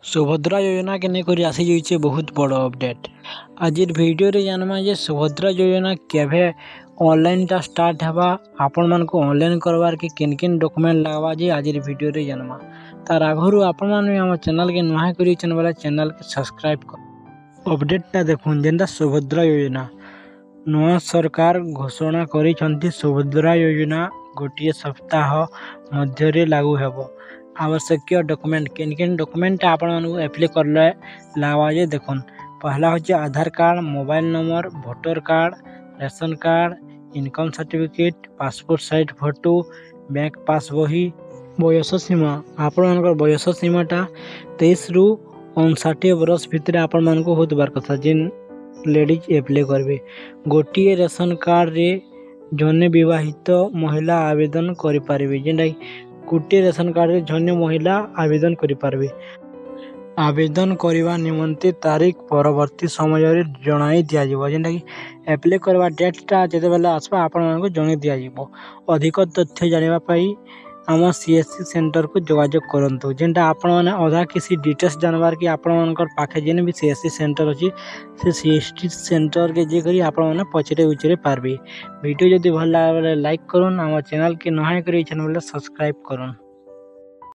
सुभद्रा योजना के नेकरी आसी जाइए बहुत बड़ अपडेट। आज वीडियो रे जानमा जे सुभद्रा योजना केभे ऑनलाइन टा स्टार्ट हेबा, आपण मान को ऑनलाइन करवार के किन किन डॉक्यूमेंट लागबा जे आज वीडियो रे जानमा। तार आगरु आपण मान हम चैनल के नुहा करी चैनल वाला चैनल के सब्सक्राइब कर। अपडेट टा देखुन जेंदा सुभद्रा योजना नवा सरकार घोषणा करी छंती। सुभद्रा योजना गोटिए सप्ताह मध्य रे लागू हेबो। आवश्यक डॉक्यूमेंट किन किन डॉक्यूमेंट आपण मानू एप्लाई करले लागवाजे देखुन। पहला होचे Aadhaar card, mobile number, voter card, ration card, income certificate, passport size photo, bank pass बही। बयस सीमा आपण मानकर बयस सीमाटा 23 रु 59 वर्ष भितर आपण मानको होतबार कथा जिन लेडीज एप्लाई करबे। गोटिए रेशन कार्ड रे जने विवाहित महिला आवेदन करि पारिबे। जेंडा गोटे रेशन कार्ड रे जने महिला आवेदन करि पारबे। आवेदन करबा निमंते तारीख परवर्ती समय रे जणाई दिया जिवो। जेंडा कि एप्लाई करबा डेट टा जेते बेला आसबा आपण मानको जणाई दिया जिवो। अधिक तथ्य जानिबा पई आम सीएससी सेंटर को जोगाजोग करंतु। जेंडा आपण माने अधा किसी डिटेल्स जानबार कि आपण मानकर पाखे जेने भी सीएससी सेंटर अछि से सीएससी सेंटर के जे करी आपण माने पचरे उचरे पारबे। वीडियो जदि भल लागले लाइक करूँ, आम चैनल के नहाय करी चैनल सब्सक्राइब करूँ।